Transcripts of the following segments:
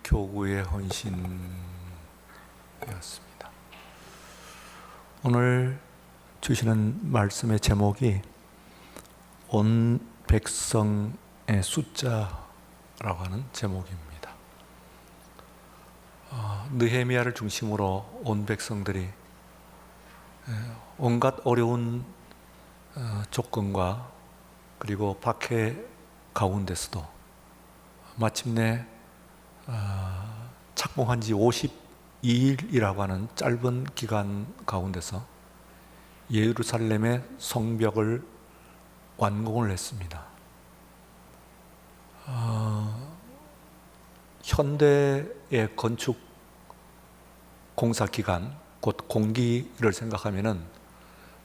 교구의 헌신이었습니다. 오늘 주시는 말씀의 제목이 온 백성의 숫자라고 하는 제목입니다. 느헤미야를 중심으로 온 백성들이 온갖 어려운 조건과 그리고 박해 가운데서도 마침내 착봉한 지 52일이라고 하는 짧은 기간 가운데서 예루살렘의 성벽을 완공을 했습니다. 현대의 건축 공사 기간, 곧 공기를 생각하면은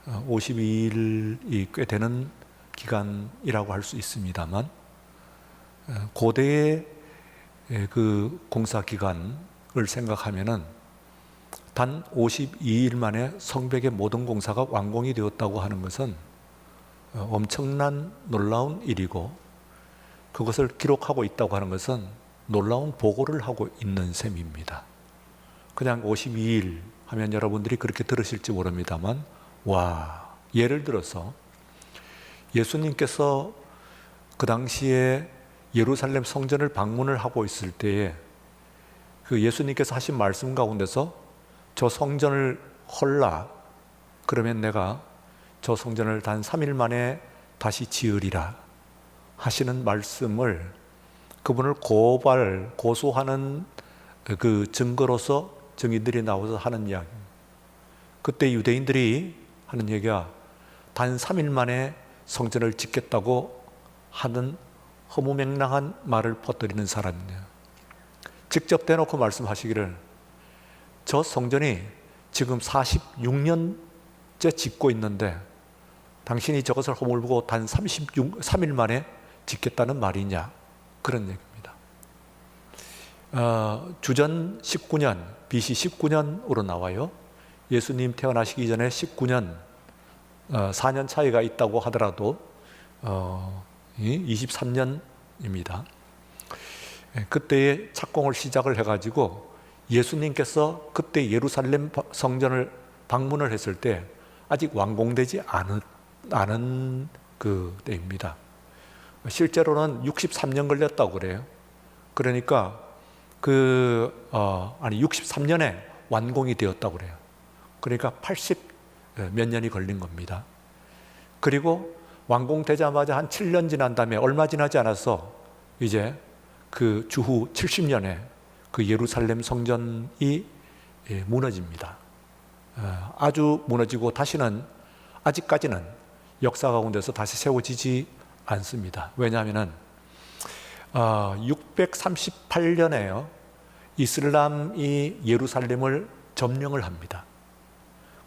52일이 꽤 되는 기간이라고 할 수 있습니다만, 고대의 그 공사 기간을 생각하면은 단 52일 만에 성벽의 모든 공사가 완공이 되었다고 하는 것은 엄청난 놀라운 일이고, 그것을 기록하고 있다고 하는 것은 놀라운 보고를 하고 있는 셈입니다. 그냥 52일 하면 여러분들이 그렇게 들으실지 모릅니다만, 예를 들어서 예수님께서 그 당시에 예루살렘 성전을 방문을 하고 있을 때에 그 예수님께서 하신 말씀 가운데서 저 성전을 헐라, 그러면 내가 저 성전을 단 3일 만에 다시 지으리라 하시는 말씀을 그분을 고소하는 그 증거로서 증인들이 나와서 하는 이야기. 그때 유대인들이 하는 얘기가 단 3일 만에 성전을 짓겠다고 하는 허무맹랑한 말을 퍼뜨리는 사람이네요. 직접 대놓고 말씀하시기를, 저 성전이 지금 46년째 짓고 있는데 당신이 저것을 허물고 단 3일 만에 짓겠다는 말이냐, 그런 얘기입니다. 주전 19년, BC 19년으로 나와요. 예수님 태어나시기 전에 19년, 4년 차이가 있다고 하더라도 23년입니다. 그때에 착공을 시작을 해가지고 예수님께서 그때 예루살렘 성전을 방문을 했을 때 아직 완공되지 않은 그 때입니다. 실제로는 63년 걸렸다고 그래요. 그러니까 63년에 완공이 되었다고 그래요. 그러니까 80 몇 년이 걸린 겁니다. 그리고 완공되자마자 한 7년 지난 다음에 얼마 지나지 않아서 이제 그 주후 70년에 그 예루살렘 성전이 무너집니다. 아주 무너지고 다시는, 아직까지는 역사 가운데서 다시 세워지지 않습니다. 왜냐하면 638년에요 이슬람이 예루살렘을 점령을 합니다.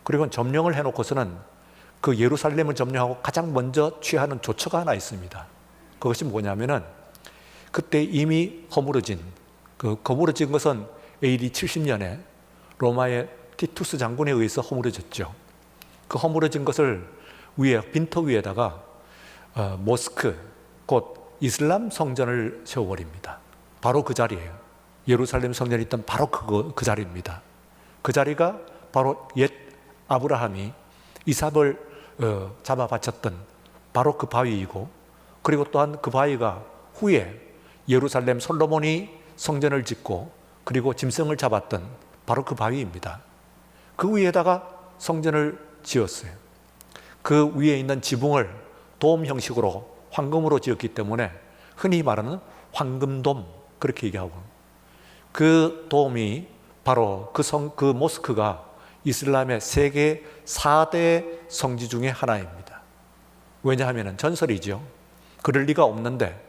그리고 점령을 해놓고서는 그 예루살렘을 점령하고 가장 먼저 취하는 조처가 하나 있습니다. 그것이 뭐냐면은 그때 이미 허물어진 것은 AD 70년에 로마의 티투스 장군에 의해서 허물어졌죠. 그 허물어진 것을 빈터 위에다가 모스크, 곧 이슬람 성전을 세워버립니다. 바로 그 자리예요. 예루살렘 성전이 있던 바로 그 자리입니다. 그 자리가 바로 옛 아브라함이 이삭을 잡아 바쳤던 바로 그 바위이고, 그리고 또한 그 바위가 후에 예루살렘 솔로몬이 성전을 짓고 그리고 짐승을 잡았던 바로 그 바위입니다. 그 위에다가 성전을 지었어요. 그 위에 있는 지붕을 돔 형식으로 황금으로 지었기 때문에 흔히 말하는 황금돔, 그렇게 얘기하고, 그 돔이 바로 그 모스크가 이슬람의 세계 4대 성지 중에 하나입니다. 왜냐하면 전설이죠. 그럴 리가 없는데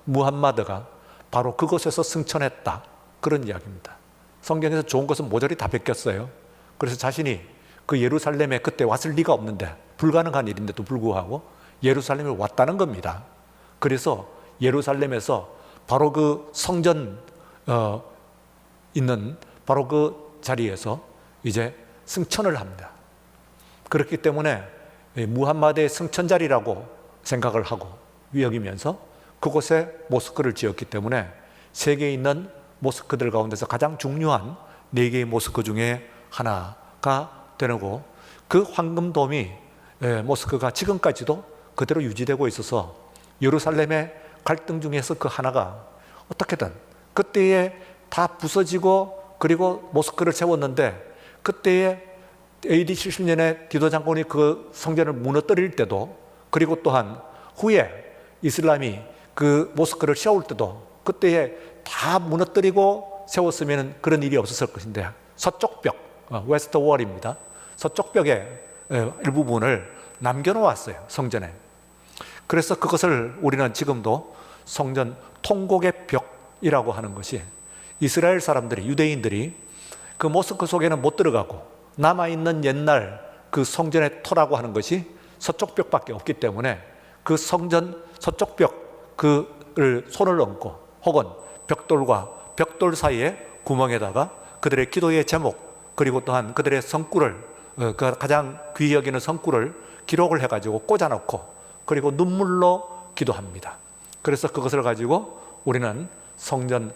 무함마드가 바로 그곳에서 승천했다, 그런 이야기입니다. 성경에서 좋은 것은 모조리 다 베꼈어요. 그래서 자신이 그 예루살렘에 그때 왔을 리가 없는데, 불가능한 일인데도 불구하고 예루살렘에 왔다는 겁니다. 그래서 예루살렘에서 바로 그 성전 있는 바로 그 자리에서 이제 승천을 합니다. 그렇기 때문에 무함마드의 승천 자리라고 생각을 하고 여기면서 그곳에 모스크를 지었기 때문에 세계에 있는 모스크들 가운데서 가장 중요한 4개의 모스크 중에 하나가 되고, 그 황금돔이 모스크가 지금까지도 그대로 유지되고 있어서 예루살렘의 갈등 중에서 그 하나가 어떻게든 그때에 다 부서지고, 그리고 모스크를 세웠는데, 그때에 AD 70년에 디도 장군이 그 성전을 무너뜨릴 때도, 그리고 또한 후에 이슬람이 그 모스크를 세울 때도 그때에 다 무너뜨리고 세웠으면 그런 일이 없었을 것인데, 서쪽 벽, 웨스트 월입니다. 서쪽 벽의 일부분을 남겨놓았어요, 성전에. 그래서 그것을 우리는 지금도 성전 통곡의 벽이라고 하는 것이, 이스라엘 사람들이, 유대인들이 그 모스크 속에는 못 들어가고 남아있는 옛날 그 성전의 터라고 하는 것이 서쪽 벽밖에 없기 때문에, 그 성전 서쪽 벽 그를 손을 얹고, 혹은 벽돌과 벽돌 사이에 구멍에다가 그들의 기도의 제목, 그리고 또한 그들의 성구를, 가장 귀히 여기는 성구를 기록을 해가지고 꽂아놓고, 그리고 눈물로 기도합니다. 그래서 그것을 가지고 우리는 성전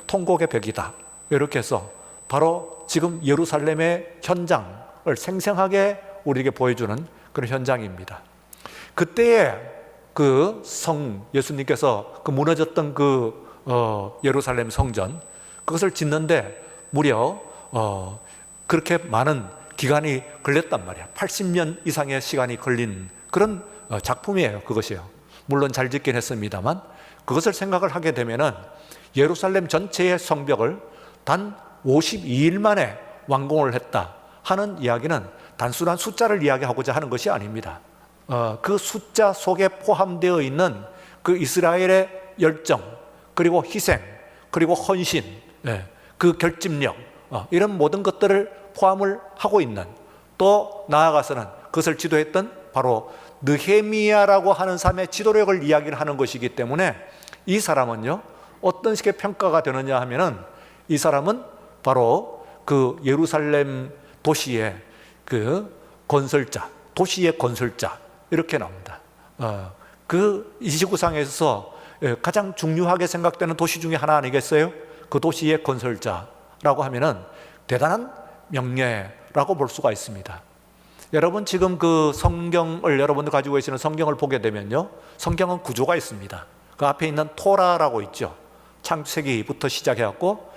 통곡의 벽이다, 이렇게 해서 바로 지금 예루살렘의 현장을 생생하게 우리에게 보여주는 그런 현장입니다. 그때에 그 예수님께서 그 무너졌던 그 예루살렘 성전, 그것을 짓는데 무려 그렇게 많은 기간이 걸렸단 말이야. 80년 이상의 시간이 걸린 그런 작품이에요, 그것이요. 물론 잘 짓긴 했습니다만, 그것을 생각을 하게 되면은 예루살렘 전체의 성벽을 단 52일 만에 완공을 했다 하는 이야기는 단순한 숫자를 이야기하고자 하는 것이 아닙니다. 그 숫자 속에 포함되어 있는 그 이스라엘의 열정, 그리고 희생, 그리고 헌신, 그 결집력, 이런 모든 것들을 포함을 하고 있는, 또 나아가서는 그것을 지도했던 바로 느헤미야라고 하는 사람의 지도력을 이야기를 하는 것이기 때문에, 이 사람은요 어떤 식의 평가가 되느냐 하면은, 이 사람은 바로 그 예루살렘 도시의 그 건설자, 도시의 건설자, 이렇게 나옵니다. 그 이 지구상에서 가장 중요하게 생각되는 도시 중에 하나 아니겠어요? 그 도시의 건설자라고 하면은 대단한 명예라고 볼 수가 있습니다. 여러분, 지금 그 성경을 여러분들 가지고 계시는 성경을 보게 되면요, 성경은 구조가 있습니다. 그 앞에 있는 토라라고 있죠. 창세기부터 시작해갖고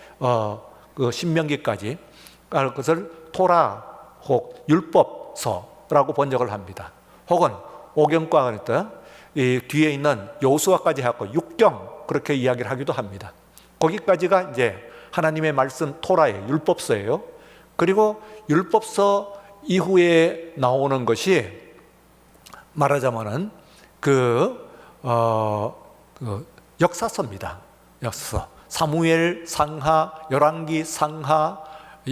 그 신명기까지 그것을 토라 혹 율법서라고 번역을 합니다. 혹은 오경과 이 뒤에 있는 여호수아까지 해갖고 육경, 그렇게 이야기를 하기도 합니다. 거기까지가 이제 하나님의 말씀 토라의 율법서예요. 그리고 율법서 이후에 나오는 것이 말하자면은 그 역사서입니다. 역사서. 사무엘 상하, 열왕기 상하,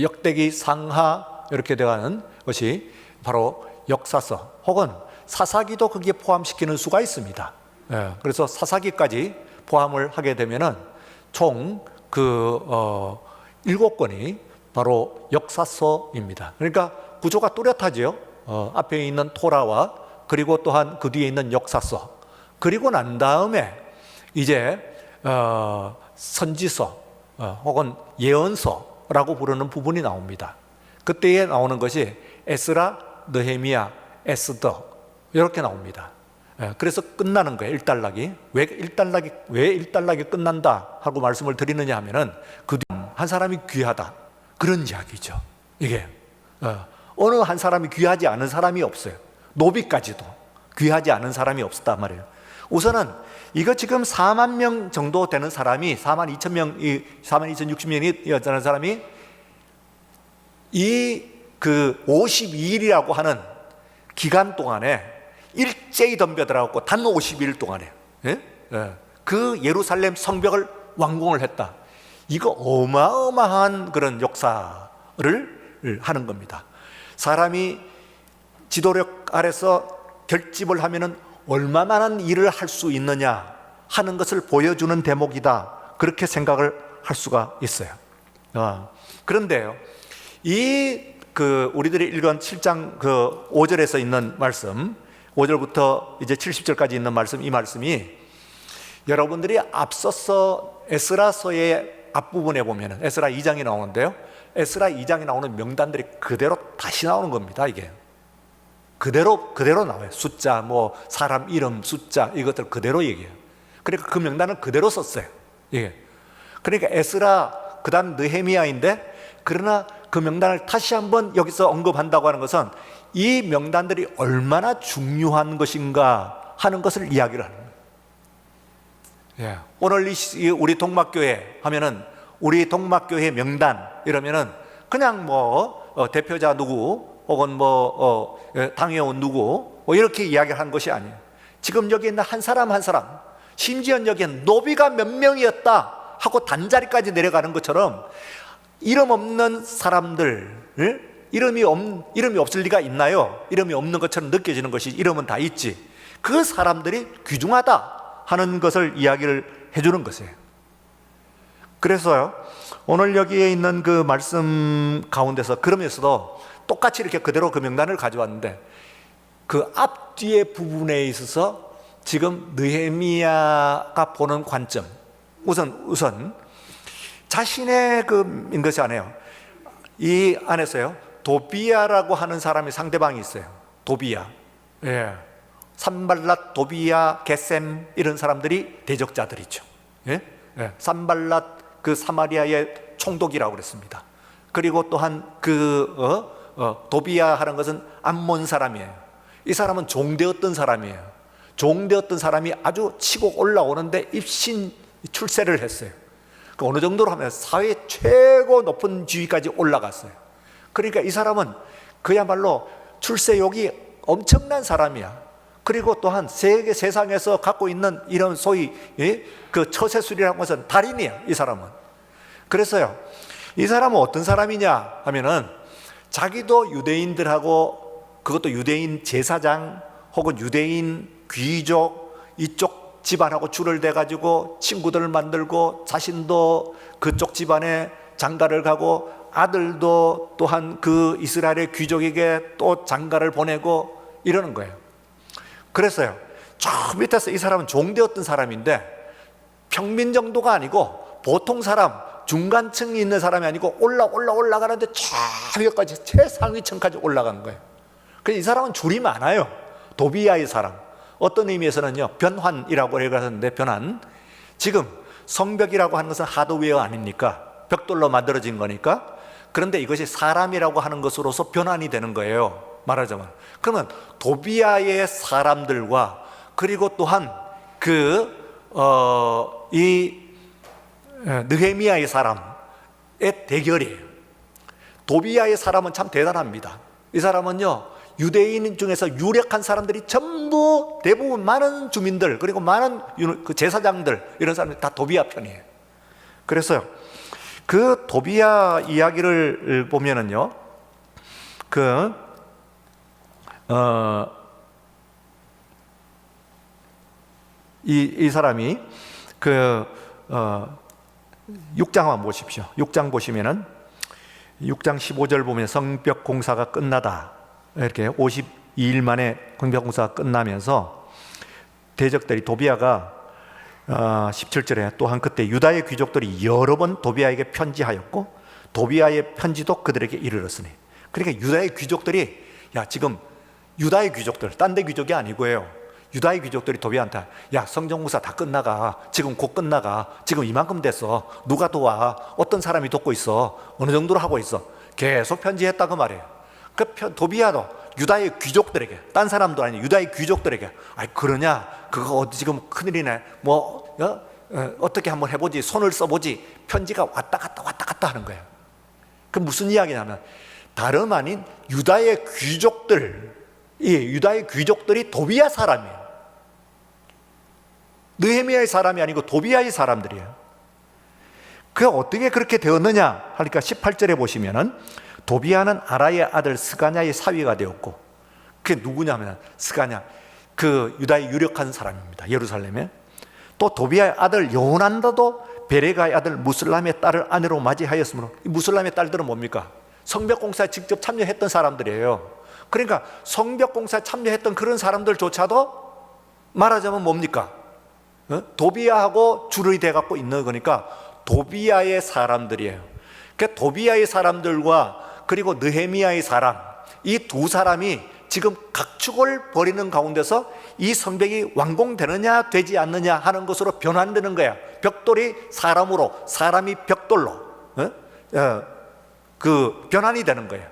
역대기 상하, 이렇게 되어가는 것이 바로 역사서, 혹은 사사기도 거기에 포함시키는 수가 있습니다. 그래서 사사기까지 포함을 하게 되면은 총 그 7권이 바로 역사서입니다. 그러니까 구조가 뚜렷하죠. 앞에 있는 토라와, 그리고 또한 그 뒤에 있는 역사서, 그리고 난 다음에 이제 선지서 혹은 예언서라고 부르는 부분이 나옵니다. 그때에 나오는 것이 에스라, 느헤미야, 에스더, 이렇게 나옵니다. 그래서 끝나는 거예요, 일단락이. 왜 일단락이 끝난다 하고 말씀을 드리느냐 하면은, 그 뒤 한 사람이 귀하다, 그런 이야기죠. 이게 어느 한 사람이 귀하지 않은 사람이 없어요. 노비까지도 귀하지 않은 사람이 없었단 말이에요. 우선은 이거 지금 4만 명 정도 되는 사람이, 4만 2천 명, 4만 2,060명이 되는 사람이 이 그 52일이라고 하는 기간 동안에 일제히 덤벼들어갖고 단 52일 동안에 그 예루살렘 성벽을 완공을 했다. 이거 어마어마한 그런 역사를 하는 겁니다. 사람이 지도력 아래서 결집을 하면은 얼마만한 일을 할 수 있느냐 하는 것을 보여주는 대목이다, 그렇게 생각을 할 수가 있어요. 그런데요, 우리들이 읽은 7장 5절에서 있는 말씀, 5절부터 이제 70절까지 있는 말씀, 이 말씀이 여러분들이 앞서서 에스라서의 앞부분에 보면은 에스라 2장이 나오는데요. 에스라 2장에 나오는 명단들이 그대로 다시 나오는 겁니다. 이게 그대로 나와요. 숫자, 뭐 사람 이름, 숫자 이것들 그대로 얘기해요. 그러니까 그 명단을 그대로 썼어요. 예. 그러니까 에스라 그다음 느헤미야인데, 그러나 그 명단을 다시 한번 여기서 언급한다고 하는 것은 이 명단들이 얼마나 중요한 것인가 하는 것을 이야기를 하는 거예요. 예. 오늘 우리 동막교회 하면은 우리 동막교회 명단 이러면은 그냥 뭐 대표자 누구 혹은 뭐 당회원 누구 뭐 이렇게 이야기를 한 것이 아니에요. 지금 여기 있는 한 사람 한 사람, 심지어 여기엔 노비가 몇 명이었다 하고 단자리까지 내려가는 것처럼 이름 없는 사람들, 이름이 없을 리가 있나요? 이름이 없는 것처럼 느껴지는 것이, 이름은 다 있지. 그 사람들이 귀중하다 하는 것을 이야기를 해주는 것이에요. 그래서요, 오늘 여기에 있는 그 말씀 가운데서 그러면서도 똑같이 이렇게 그대로 그 명단을 가져왔는데, 그 앞뒤의 부분에 있어서 지금 느헤미야가 보는 관점, 우선 자신의 그인 것이 아니에요. 이 안에서요, 도비야라고 하는 사람이 상대방이 있어요. 도비야, 예, 산발랏, 도비야, 게셈 이런 사람들이 대적자들이죠. 예? 예. 산발랏 그 사마리아의 총독이라고 그랬습니다. 그리고 또한 도비야 하는 것은 암몬 사람이에요. 이 사람은 종되었던 사람이에요. 종되었던 사람이 아주 치고 올라오는데 입신 출세를 했어요. 그 어느 정도로 하면 사회 최고 높은 지위까지 올라갔어요. 그러니까 이 사람은 그야말로 출세욕이 엄청난 사람이야. 그리고 또한 세상에서 갖고 있는 이런 소위 그 처세술이라는 것은 달인이야, 이 사람은. 그래서요, 이 사람은 어떤 사람이냐 하면은 자기도 유대인들하고, 그것도 유대인 제사장 혹은 유대인 귀족 이쪽 집안하고 줄을 대가지고 친구들을 만들고, 자신도 그쪽 집안에 장가를 가고, 아들도 또한 그 이스라엘의 귀족에게 또 장가를 보내고 이러는 거예요. 그래서요, 저 밑에서 이 사람은 종되었던 사람인데 평민 정도가 아니고 보통 사람, 중간층이 있는 사람이 아니고 올라가는데 저 위까지 최상위층까지 올라간 거예요. 그래서 이 사람은 줄이 많아요. 도비야의 사람, 어떤 의미에서는요, 변환이라고 해가는데, 변환, 지금 성벽이라고 하는 것은 하드웨어 아닙니까? 벽돌로 만들어진 거니까. 그런데 이것이 사람이라고 하는 것으로서 변환이 되는 거예요, 말하자면. 그러면 도비야의 사람들과, 그리고 또한 이 느헤미야의 사람의 대결이에요. 도비야의 사람은 참 대단합니다. 이 사람은요, 유대인 중에서 유력한 사람들이 전부, 대부분 많은 주민들, 그리고 많은 그 제사장들, 이런 사람들이 다 도비야 편이에요. 그래서요, 그 도비야 이야기를 보면은요, 이 사람이 6장 한번 보십시오. 6장 보시면은 6장 15절 보면 성벽 공사가 끝나다, 이렇게 52일 만에 성벽 공사가 끝나면서 대적들이, 도비야가 17절에 또한 그때 유다의 귀족들이 여러 번 도비야에게 편지하였고 도비야의 편지도 그들에게 이르렀으니. 그러니까 유다의 귀족들이, 야, 지금 유다의 귀족들, 딴 데 귀족이 아니고요, 유다의 귀족들이 도비야한테, 야, 성전공사 다 끝나가, 지금 곧 끝나가, 지금 이만큼 됐어, 누가 도와, 어떤 사람이 돕고 있어, 어느 정도로 하고 있어, 계속 편지했다고 말해요. 도비야도 유다의 귀족들에게, 딴 사람도 아니고 유다의 귀족들에게, 아이 그러냐, 그거 지금 큰일이네, 뭐 어떻게 한번 해보지, 손을 써보지, 편지가 왔다 갔다 하는 거예요. 그 무슨 이야기냐면, 다름 아닌 유다의 귀족들이 도비야 사람이에요. 느헤미야의 사람이 아니고 도비야의 사람들이에요. 그 어떻게 그렇게 되었느냐 하니까 18절에 보시면은, 도비야는 아라의 아들 스가냐의 사위가 되었고, 그게 누구냐면 스가냐, 그 유다의 유력한 사람입니다, 예루살렘에. 또 도비야의 아들 여호난다도 베레가의 아들 무슬람의 딸을 아내로 맞이하였으므로, 이 무슬람의 딸들은 뭡니까? 성벽 공사에 직접 참여했던 사람들이에요. 그러니까 성벽 공사에 참여했던 그런 사람들조차도 말하자면 뭡니까? 도비야하고 줄이 돼 갖고 있는 거니까 도비야의 사람들이에요. 그 도비야의 사람들과 그리고 느헤미야의 사람, 이 두 사람이 지금 각축을 벌이는 가운데서 이 성벽이 완공되느냐 되지 않느냐 하는 것으로 변환되는 거야. 벽돌이 사람으로, 사람이 벽돌로 그 변환이 되는 거예요.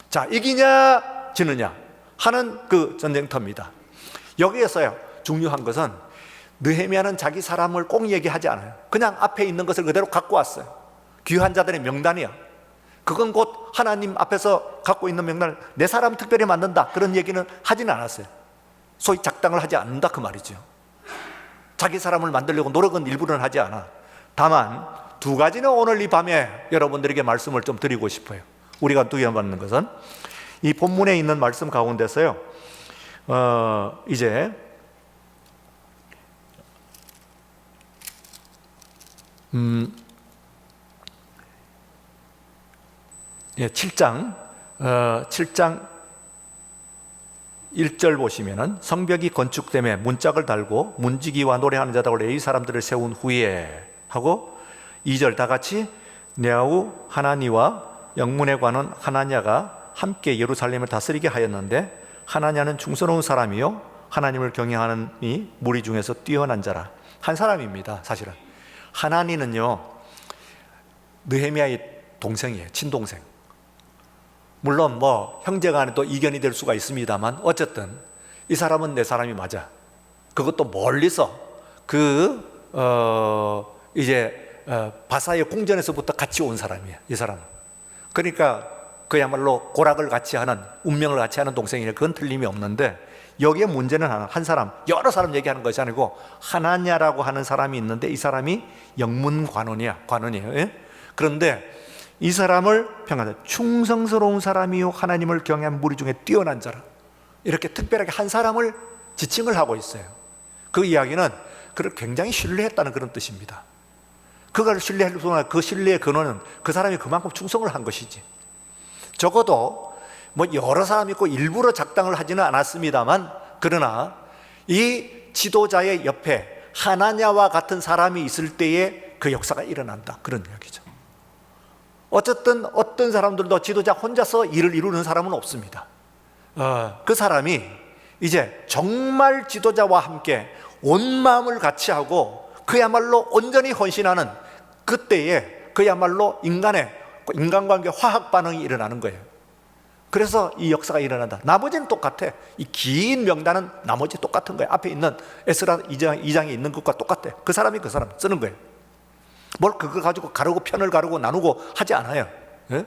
자, 이기냐 지느냐 하는 그 전쟁터입니다. 여기에서요 중요한 것은 느헤미야는 자기 사람을 꼭 얘기하지 않아요. 그냥 앞에 있는 것을 그대로 갖고 왔어요. 귀한 자들의 명단이야. 그건 곧 하나님 앞에서 갖고 있는 명단을 내 사람 특별히 만든다 그런 얘기는 하지는 않았어요. 소위 작당을 하지 않는다 그 말이죠. 자기 사람을 만들려고 노력은 일부러는 하지 않아. 다만 두 가지는 오늘 이 밤에 여러분들에게 말씀을 좀 드리고 싶어요. 우리가 두려워하는 것은 이 본문에 있는 말씀 가운데서요 이제 7장 1절 보시면은 성벽이 건축됨에 문짝을 달고 문지기와 노래하는 자들과 레위 사람들을 세운 후에 하고 2절 다 같이 네아우 하나니와 영문에 관한 하나냐가 함께 예루살렘을 다스리게 하였는데 하나냐는 충성스러운 사람이요 하나님을 경외하는 이 무리 중에서 뛰어난 자라. 한 사람입니다. 사실은 하나니는요 느헤미야의 동생이에요. 친동생. 물론 뭐 형제간에 또 이견이 될 수가 있습니다만 어쨌든 이 사람은 내 사람이 맞아. 그것도 멀리서 바사의 궁전에서부터 같이 온 사람이야. 이 사람은. 그러니까 그야말로 고락을 같이 하는, 운명을 같이 하는 동생이네. 그건 틀림이 없는데 여기에 문제는 한 사람, 여러 사람 얘기하는 것이 아니고 하나냐라고 하는 사람이 있는데 이 사람이 영문관원이에요. 예? 그런데 이 사람을 평가하다 충성스러운 사람이요 하나님을 경외한 무리 중에 뛰어난 자라. 이렇게 특별하게 한 사람을 지칭을 하고 있어요. 그 이야기는 그를 굉장히 신뢰했다는 그런 뜻입니다. 그걸 신뢰할 동안 그 신뢰의 근원은 그 사람이 그만큼 충성을 한 것이지. 적어도 뭐 여러 사람이 있고 일부러 작당을 하지는 않았습니다만 그러나 이 지도자의 옆에 하나냐와 같은 사람이 있을 때에 그 역사가 일어난다. 그런 이야기죠. 어쨌든 어떤 사람들도 지도자 혼자서 일을 이루는 사람은 없습니다. 그 사람이 이제 정말 지도자와 함께 온 마음을 같이 하고 그야말로 온전히 헌신하는 그때에 그야말로 인간관계 화학 반응이 일어나는 거예요. 그래서 이 역사가 일어난다. 나머지는 똑같아. 이 긴 명단은 나머지 똑같은 거예요. 앞에 있는 에스라 2장에 있는 것과 똑같아. 그 사람이 그 사람 쓰는 거예요. 뭘 그거 가지고 가르고 편을 가르고 나누고 하지 않아요. 예?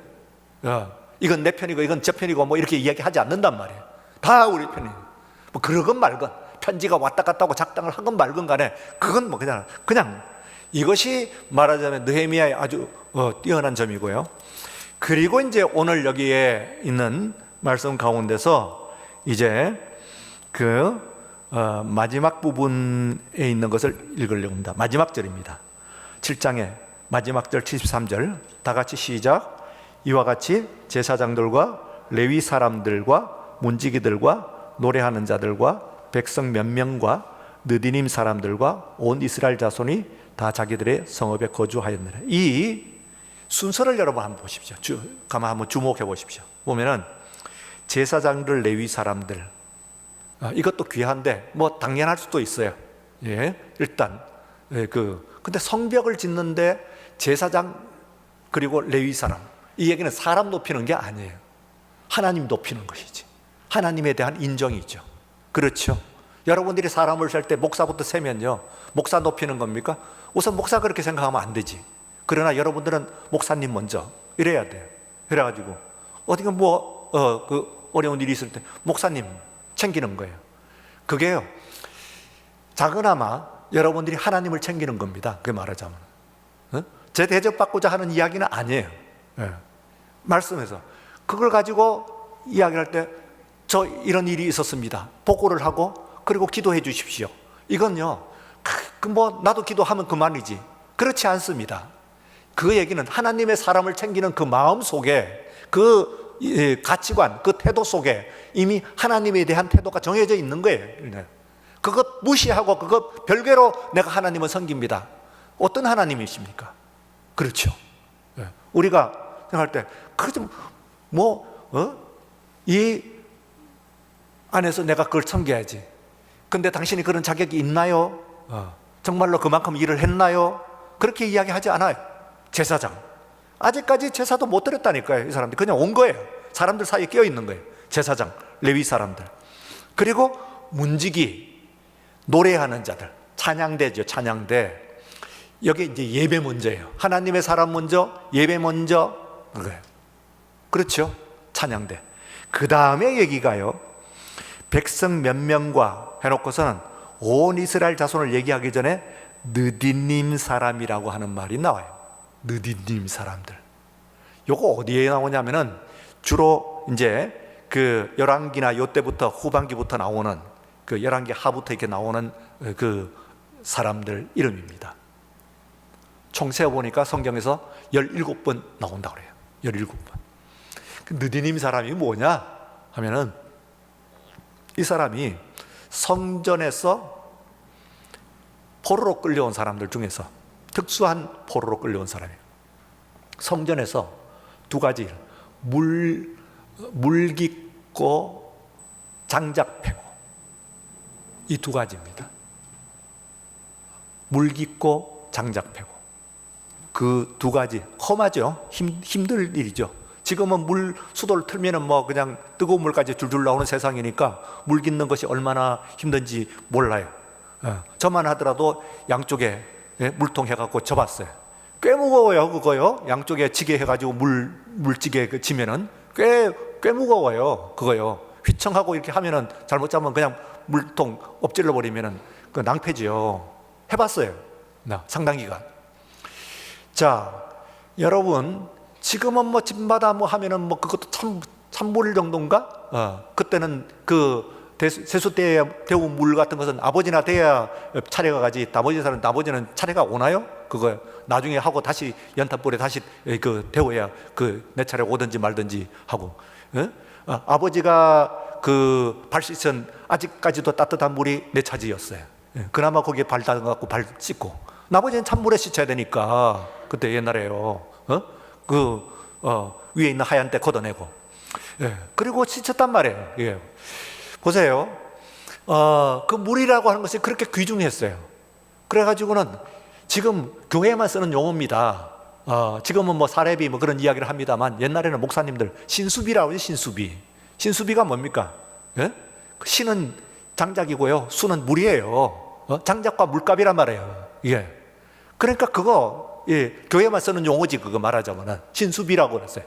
이건 내 편이고 이건 저 편이고 뭐 이렇게 이야기하지 않는단 말이에요. 다 우리 편이에요. 뭐 그러건 말건 편지가 왔다 갔다 하고 작당을 하건 말건 간에 그건 뭐 그냥 이것이 말하자면 느헤미야의 아주 뛰어난 점이고요. 그리고 이제 오늘 여기에 있는 말씀 가운데서 이제 그 마지막 부분에 있는 것을 읽으려고 합니다. 마지막 절입니다. 7장의 마지막 절 73절 다 같이 시작. 이와 같이 제사장들과 레위 사람들과 문지기들과 노래하는 자들과 백성 몇 명과 느디님 사람들과 온 이스라엘 자손이 다 자기들의 성읍에 거주하였느라. 이 순서를 여러분 한번 보십시오. 가만 한번 주목해 보십시오. 보면은 제사장들, 레위 사람들, 이것도 귀한데 뭐 당연할 수도 있어요. 예, 일단 근데 성벽을 짓는데 제사장 그리고 레위 사람, 이 얘기는 사람 높이는 게 아니에요. 하나님 높이는 것이지. 하나님에 대한 인정이죠. 그렇죠. 여러분들이 사람을 셀 때 목사부터 세면요, 목사 높이는 겁니까? 우선 목사 그렇게 생각하면 안 되지. 그러나 여러분들은 목사님 먼저 이래야 돼요. 그래가지고 어디가 그 어려운 일이 있을 때 목사님 챙기는 거예요. 그게요, 작으나마 여러분들이 하나님을 챙기는 겁니다. 그게 말하자면 제 대접받고자 하는 이야기는 아니에요. 말씀에서 그걸 가지고 이야기할 때 저 이런 일이 있었습니다. 보고를 하고 그리고 기도해 주십시오. 이건요, 뭐 나도 기도하면 그만이지. 그렇지 않습니다. 그 얘기는 하나님의 사람을 챙기는 그 마음 속에, 그 가치관, 그 태도 속에 이미 하나님에 대한 태도가 정해져 있는 거예요. 그것 무시하고 그것 별개로 내가 하나님을 섬깁니다. 어떤 하나님이십니까? 그렇죠. 우리가 생각할 때 그좀 이 안에서 내가 그걸 섬겨야지. 근데 당신이 그런 자격이 있나요? 정말로 그만큼 일을 했나요? 그렇게 이야기하지 않아요. 제사장 아직까지 제사도 못 드렸다니까요. 이 사람들 그냥 온 거예요. 사람들 사이에 끼어 있는 거예요. 제사장, 레위 사람들. 그리고 문지기, 노래하는 자들, 찬양대죠. 찬양대. 여기 이제 예배 먼저예요. 하나님의 사람 먼저, 예배 먼저. 그렇죠. 찬양대. 그 다음에 얘기가요, 백성 몇 명과 해놓고서는 온 이스라엘 자손을 얘기하기 전에 느디님 사람이라고 하는 말이 나와요. 느디님 사람들. 요거 어디에 나오냐면은 주로 이제 그 열왕기나 요때부터 후반기부터 나오는 그 열왕기 하부터 이렇게 나오는 그 사람들 이름입니다. 총 세어보니까 성경에서 17번 나온다고 그래요. 17번. 그 느디님 사람이 뭐냐 하면은 이 사람이 성전에서 포로로 끌려온 사람들 중에서 특수한 포로로 끌려온 사람이에요. 성전에서 두 가지 일, 물 깃고 장작 패고, 이 두 가지입니다. 물 깃고 장작 패고. 그 두 가지 험하죠. 힘들 일이죠. 지금은 물 수도를 틀면은 뭐 그냥 뜨거운 물까지 줄줄 나오는 세상이니까 물 깃는 것이 얼마나 힘든지 몰라요. 저만 하더라도 양쪽에 물통 해갖고 접었어요. 꽤 무거워요, 그거요. 양쪽에 지게 해가지고 물찌개 지면은 꽤 무거워요, 그거요. 휘청하고 이렇게 하면은 잘못 잡으면 그냥 물통 엎질러 버리면은 그 낭패지요. 해봤어요, 나 상당 기간. 자, 여러분, 지금은 뭐 집마다 뭐 하면은 뭐 그것도 찬물 정도인가? 그때는 그 세숫대에 데운 물 같은 것은 아버지나 돼야 차례가 가지, 나머지는 차례가 오나요? 그거 나중에 하고 다시 연탄불에 다시 그 데워야 그 내 차례 오든지 말든지 하고. 아버지가 그 발 씻은 아직까지도 따뜻한 물이 내 차지였어요. 그나마 거기에 발 닦아갖고 발 씻고, 나머지는 찬물에 씻어야 되니까. 그때 옛날에요. 위에 있는 하얀 때 걷어내고. 그리고 씻었단 말이에요. 보세요. 그 물이라고 하는 것이 그렇게 귀중했어요. 그래가지고는 지금 교회에만 쓰는 용어입니다. 지금은 뭐 사례비 뭐 그런 이야기를 합니다만, 옛날에는 목사님들 신수비라고 하죠. 신수비가 뭡니까? 신은 장작이고요, 수는 물이에요. 장작과 물값이란 말이에요. 그러니까 그거 교회만 쓰는 용어지. 그거 말하자면은 신수비라고 그랬어요.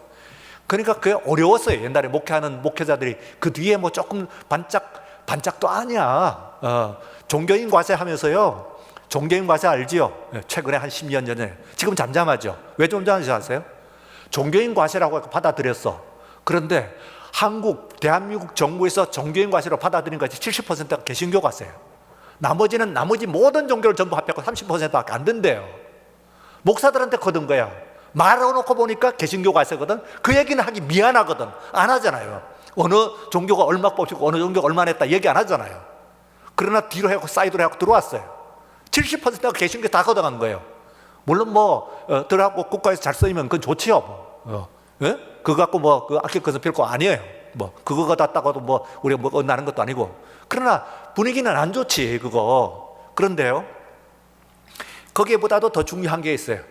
그러니까 그게 어려웠어요. 옛날에 목회하는 목회자들이 그 뒤에 뭐 조금 반짝도 아니야. 종교인 과세 하면서요. 종교인 과세 알지요? 최근에 한 10년 전에. 지금 잠잠하죠. 왜 잠잠하지 아세요? 종교인 과세라고 받아들였어. 그런데 대한민국 정부에서 종교인 과세로 받아들인 것이 70%가 개신교 과세예요. 나머지 모든 종교를 전부 합해서 30%밖에 안 된대요. 목사들한테 거둔 거야. 말해놓고 보니까 개신교 과세거든. 그 얘기는 하기 미안하거든. 안 하잖아요. 어느 종교가 얼마 뽑히고 어느 종교가 얼마 냈다 얘기 안 하잖아요. 그러나 뒤로 하고 사이드로 하고 들어왔어요. 70%가 개신교 다 걷어간 거예요. 물론 뭐 들어가고 국가에서 잘 쓰이면 그건 좋지요. 그거 갖고 뭐 그 아낄 것은 별거 아니에요. 뭐 그거 갖다가도 뭐 우리가 뭐 나는 것도 아니고. 그러나 분위기는 안 좋지 그거. 그런데요, 거기에보다도 더 중요한 게 있어요.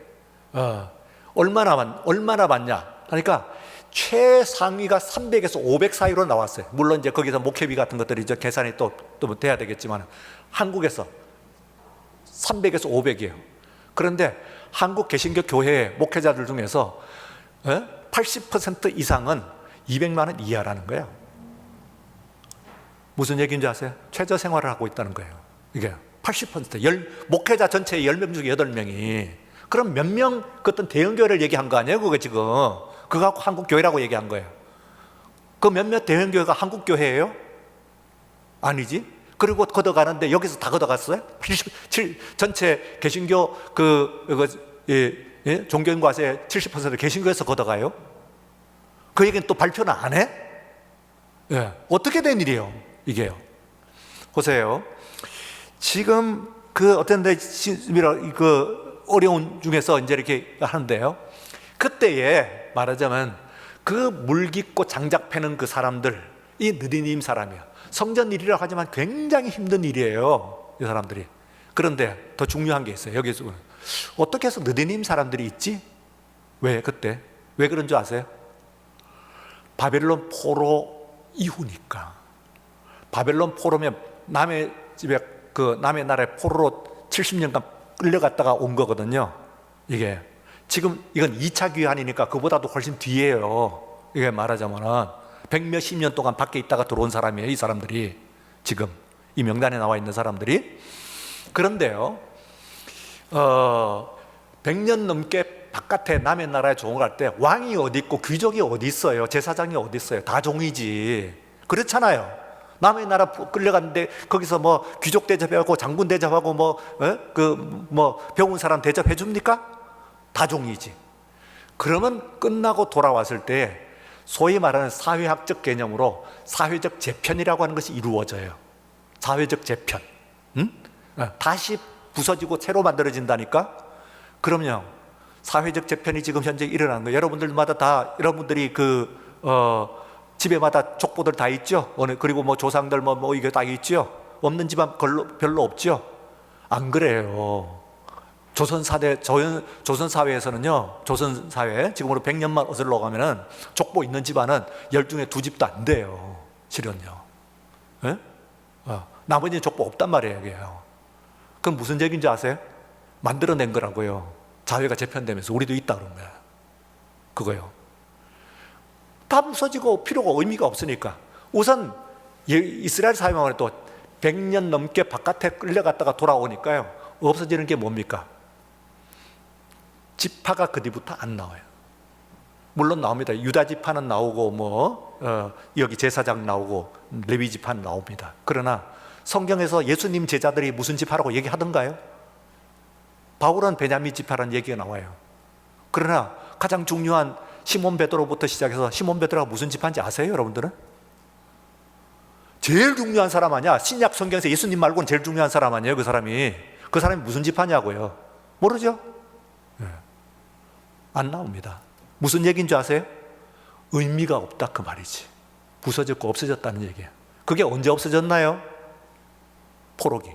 얼마나 받냐? 그러니까 최상위가 300에서 500 사이로 나왔어요. 물론 이제 거기서 목회비 같은 것들이 이제 계산이 또 돼야 되겠지만, 한국에서 300에서 500이에요. 그런데 한국 개신교 교회 목회자들 중에서 80% 이상은 200만 원 이하라는 거예요. 무슨 얘기인지 아세요? 최저 생활을 하고 있다는 거예요. 이게 80%, 목회자 전체의 10명 중에 8명이. 그럼 몇 명 그 어떤 대형교회를 얘기한 거 아니에요? 그거 지금 그거 갖고 한국교회라고 얘기한 거예요. 그 몇몇 대형교회가 한국교회예요? 아니지. 그리고 걷어가는데 여기서 다 걷어갔어요? 전체 개신교 종교인 과세 70% 개신교에서 걷어가요? 그 얘기는 또 발표는 안 해? 어떻게 된 일이에요 이게요? 보세요. 지금 그 어떤 그 어려운 중에서 이제 이렇게 하는데요. 그때에 말하자면 그 물 깊고 장작 패는 그 사람들, 이 느디님 사람이야. 성전 일이라고 하지만 굉장히 힘든 일이에요, 이 사람들이. 그런데 더 중요한 게 있어요. 여기서 어떻게 해서 느디님 사람들이 있지? 왜 그때? 왜 그런 줄 아세요? 바벨론 포로 이후니까. 바벨론 포로면 남의 집에 남의 나라에 포로로 70년간 끌려갔다가 온 거거든요. 이게 지금 이건 2차 귀환이니까 그보다도 훨씬 뒤에요. 이게 말하자면은 100몇십 년 동안 밖에 있다가 들어온 사람이에요, 이 사람들이. 지금 이 명단에 나와 있는 사람들이. 그런데요, 100년 넘게 바깥에 남의 나라에 종을 때 왕이 어디 있고 귀족이 어디 있어요? 제사장이 어디 있어요? 다 종이지. 그렇잖아요. 남의 나라 끌려갔는데 거기서 뭐 귀족 대접하고 장군 대접하고 병원 사람 대접해 줍니까? 다 종이지. 그러면 끝나고 돌아왔을 때 소위 말하는 사회학적 개념으로 사회적 재편이라고 하는 것이 이루어져요. 사회적 재편. 다시 부서지고 새로 만들어진다니까? 그럼요. 사회적 재편이 지금 현재 일어나는 거예요. 여러분들마다 다, 여러분들이 집에마다 족보들 다 있죠? 그리고 뭐 조상들 이게 다 있죠? 없는 집안 별로 없죠? 안 그래요. 조선사회에서는요, 조선사회, 지금으로 100년만 어슬러 가면은 족보 있는 집안은 10중에 2집도 안 돼요. 실은요. 예? 나머지는 족보 없단 말이에요, 이게요. 그럼 무슨 얘기인지 아세요? 만들어낸 거라고요. 자회가 재편되면서 우리도 있다 그런 거야. 그거요. 다 부서지고 필요가 의미가 없으니까. 우선 이스라엘 사회만 해도 100년 넘게 바깥에 끌려갔다가 돌아오니까요, 없어지는 게 뭡니까? 지파가 그 뒤부터 안 나와요. 물론 나옵니다. 유다 지파는 나오고 여기 제사장 나오고 레위 지파는 나옵니다. 그러나 성경에서 예수님 제자들이 무슨 지파라고 얘기하던가요? 바울은 베냐민 지파라는 얘기가 나와요. 그러나 가장 중요한 시몬 베드로부터 시작해서 시몬 베드로가 무슨 지파인지 아세요, 여러분들은? 제일 중요한 사람 아니야? 신약 성경에서 예수님 말고는 제일 중요한 사람 아니에요, 그 사람이? 그 사람이 무슨 지파냐고요? 모르죠? 네. 안 나옵니다. 무슨 얘기인 줄 아세요? 의미가 없다, 그 말이지. 부서졌고 없어졌다는 얘기예요. 그게 언제 없어졌나요? 포로기.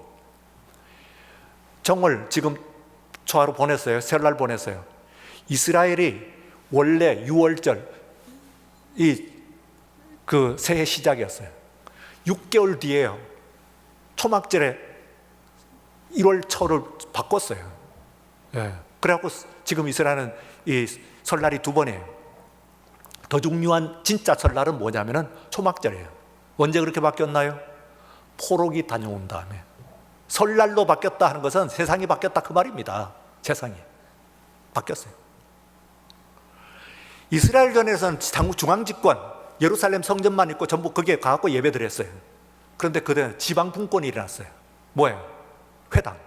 정월 지금 초하루 보냈어요. 설날 보냈어요. 이스라엘이 원래 6월절 그 새해 시작이었어요. 6개월 뒤에요. 초막절에 1월 초를 바꿨어요. 예. 그래갖고 지금 이스라엘은 이 설날이 2번이에요. 더 중요한 진짜 설날은 뭐냐면은 초막절이에요. 언제 그렇게 바뀌었나요? 포로기 다녀온 다음에. 설날로 바뀌었다 하는 것은 세상이 바뀌었다 그 말입니다. 세상이 바뀌었어요. 이스라엘 전에서는 중앙집권 예루살렘 성전만 있고 전부 거기에 가갖고 예배를 했어요. 그런데 그때는 지방분권이 일어났어요. 뭐예요? 회당.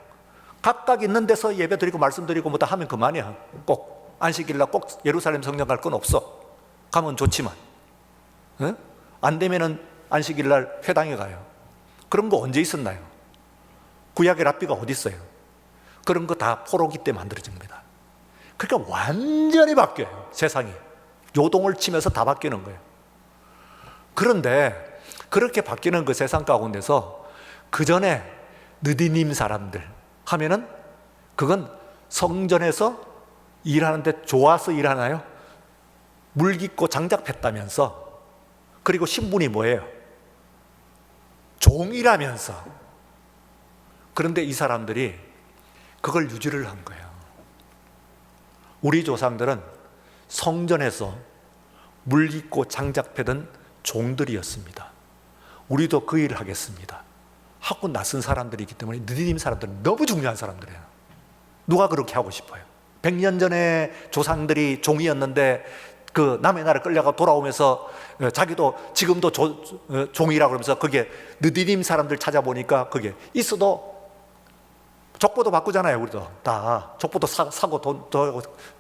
각각 있는 데서 예배드리고 말씀드리고 뭐 다 하면 그만이야. 꼭 안식일날 꼭 예루살렘 성전 갈 건 없어. 가면 좋지만 안 되면은 안식일날 회당에 가요. 그런 거 언제 있었나요? 구약의 랍비가 어디 있어요? 그런 거 다 포로기 때 만들어진 겁니다. 그러니까 완전히 바뀌어요. 세상이 요동을 치면서 다 바뀌는 거예요. 그런데 그렇게 바뀌는 그 세상 가운데서 그 전에 느디님 사람들 하면은 그건 성전에서 일하는데 좋아서 일하나요? 물 깊고 장작 팼다면서. 그리고 신분이 뭐예요? 종이라면서. 그런데 이 사람들이 그걸 유지를 한 거예요. 우리 조상들은 성전에서 물 깊고 장작 패던 종들이었습니다. 우리도 그 일을 하겠습니다 하고 나선 사람들이기 때문에 느디님 사람들은 너무 중요한 사람들이에요. 누가 그렇게 하고 싶어요? 100년 전에 조상들이 종이었는데 그 남의 나라 끌려가 돌아오면서 자기도 지금도 종이라고 그러면서 그게 느디님 사람들 찾아보니까 그게 있어도 족보도 바꾸잖아요. 우리도 다 족보도 사고 돈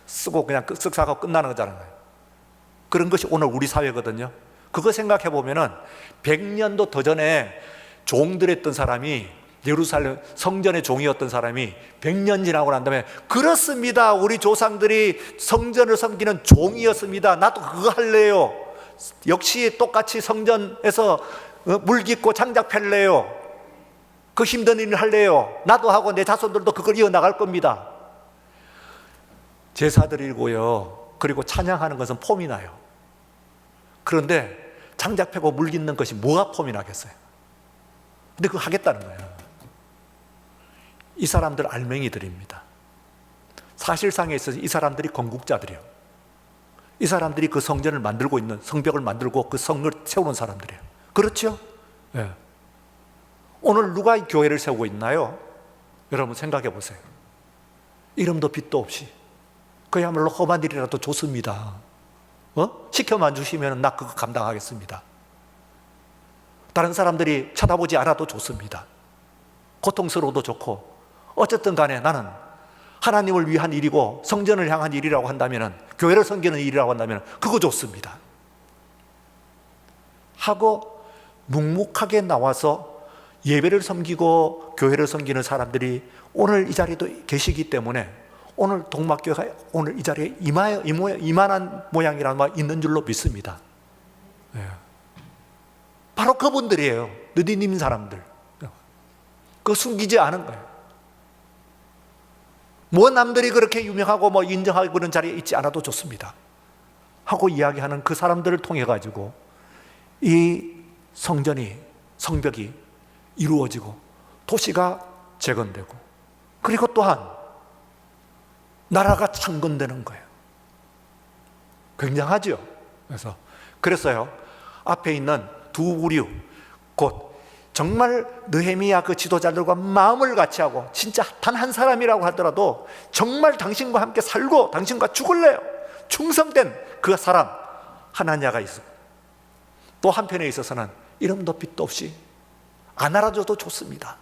쓰고 그냥 쓱 사고 끝나는 거잖아요. 그런 것이 오늘 우리 사회거든요. 그거 생각해 보면은 100년도 더 전에 종들했던 사람이, 예루살렘 성전의 종이었던 사람이 100년 지나고 난 다음에, 그렇습니다, 우리 조상들이 성전을 섬기는 종이었습니다, 나도 그거 할래요, 역시 똑같이 성전에서 물 깃고 장작 팰래요, 그 힘든 일을 할래요, 나도 하고 내 자손들도 그걸 이어나갈 겁니다. 제사 드리고요, 그리고 찬양하는 것은 폼이 나요. 그런데 장작 패고 물 깃는 것이 뭐가 폼이 나겠어요? 근데 그거 하겠다는 거예요. 이 사람들 알맹이들입니다. 사실상에 있어서 이 사람들이 건국자들이에요. 이 사람들이 그 성전을 만들고 있는, 성벽을 만들고 그 성을 세우는 사람들이에요. 그렇죠? 네. 오늘 누가 이 교회를 세우고 있나요? 여러분 생각해 보세요. 이름도 빛도 없이 그야말로 험한 일이라도 좋습니다. 시켜만 주시면 나 그거 감당하겠습니다. 다른 사람들이 쳐다보지 않아도 좋습니다. 고통스러워도 좋고, 어쨌든 간에 나는 하나님을 위한 일이고 성전을 향한 일이라고 한다면, 교회를 섬기는 일이라고 한다면 그거 좋습니다 하고 묵묵하게 나와서 예배를 섬기고 교회를 섬기는 사람들이 오늘 이 자리에도 계시기 때문에, 오늘 동막교회가 오늘 이 자리에 이만한 모양이라는 말 있는 줄로 믿습니다. 네. 바로 그분들이에요. 느디님 사람들. 그거 숨기지 않은 거예요. 뭐 남들이 그렇게 유명하고 뭐 인정하고 그런 자리에 있지 않아도 좋습니다 하고 이야기하는 그 사람들을 통해 가지고 이 성전이, 성벽이 이루어지고 도시가 재건되고, 그리고 또한 나라가 창건되는 거예요. 굉장하죠. 그래서요 앞에 있는 두 부류, 곧 정말 느헤미야 그 지도자들과 마음을 같이 하고, 진짜 단 한 사람이라고 하더라도 정말 당신과 함께 살고 당신과 죽을래요, 충성된 그 사람 하나냐가 있어. 또 한편에 있어서는 이름도 빛도 없이 안 알아줘도 좋습니다.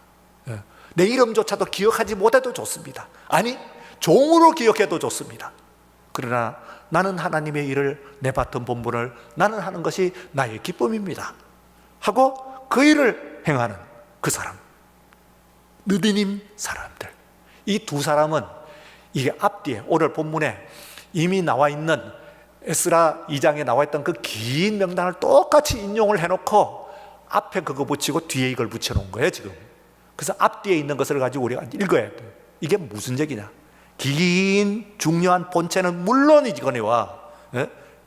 내 이름조차도 기억하지 못해도 좋습니다. 아니, 종으로 기억해도 좋습니다. 그러나 나는 하나님의 일을, 내 맡은 본분을 나는 하는 것이 나의 기쁨입니다 하고 그 일을 행하는 그 사람, 느디님 사람들. 이 두 사람은 이게 앞뒤에 오늘 본문에 이미 나와 있는 에스라 2장에 나와 있던 그 긴 명단을 똑같이 인용을 해놓고 앞에 그거 붙이고 뒤에 이걸 붙여놓은 거예요 지금. 그래서 앞뒤에 있는 것을 가지고 우리가 읽어야 돼요. 이게 무슨 얘기냐, 긴 중요한 본체는 물론이거니와,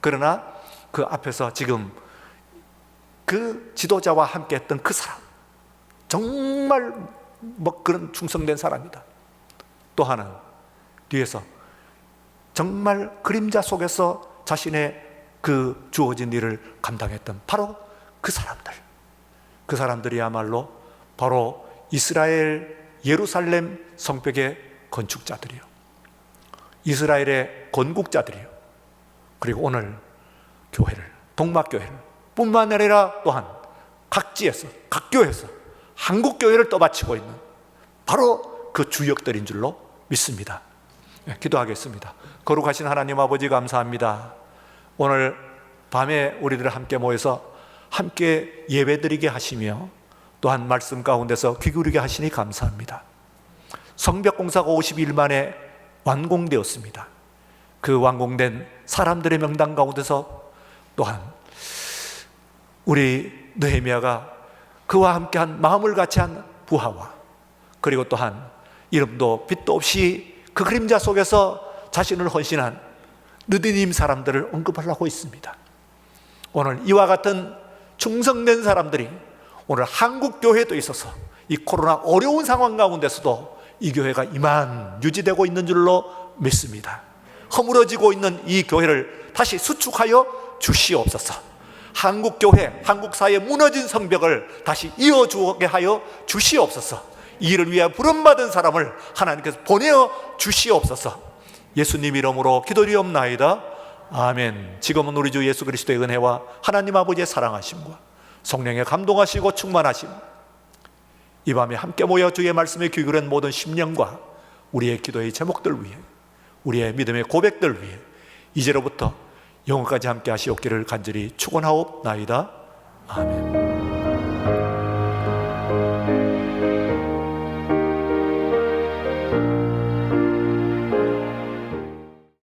그러나 그 앞에서 지금 그 지도자와 함께 했던 그 사람, 정말 뭐 그런 충성된 사람이다. 또 하나 뒤에서 정말 그림자 속에서 자신의 그 주어진 일을 감당했던 바로 그 사람들, 그 사람들이야말로 바로 이스라엘 예루살렘 성벽의 건축자들이요, 이스라엘의 건국자들이요, 그리고 오늘 교회를, 동막교회를 뿐만 아니라 또한 각지에서, 각 교회에서 한국교회를 떠받치고 있는 바로 그 주역들인 줄로 믿습니다. 기도하겠습니다. 거룩하신 하나님 아버지, 감사합니다. 오늘 밤에 우리들 함께 모여서 함께 예배드리게 하시며 또한 말씀 가운데서 귀 기울이게 하시니 감사합니다. 성벽 공사가 50일 만에 완공되었습니다. 그 완공된 사람들의 명단 가운데서 또한 우리 느헤미야가 그와 함께한 마음을 같이 한 부하와, 그리고 또한 이름도 빛도 없이 그 그림자 속에서 자신을 헌신한 느디님 사람들을 언급하려고 있습니다. 오늘 이와 같은 충성된 사람들이 오늘 한국 교회도 있어서 이 코로나 어려운 상황 가운데서도 이 교회가 이만 유지되고 있는 줄로 믿습니다. 허물어지고 있는 이 교회를 다시 수축하여 주시옵소서. 한국 교회, 한국 사회의 무너진 성벽을 다시 이어주게 하여 주시옵소서. 이 일을 위해 부름받은 사람을 하나님께서 보내어 주시옵소서. 예수님 이름으로 기도드리옵나이다. 아멘. 지금은 우리 주 예수 그리스도의 은혜와 하나님 아버지의 사랑하심과 성령의 감동하시고 충만하심, 이 밤에 함께 모여 주의 말씀에 귀 기울인 모든 심령과 우리의 기도의 제목들 위해, 우리의 믿음의 고백들 위해 이제로부터 영원까지 함께 하시옵기를 간절히 축원하옵나이다. 아멘.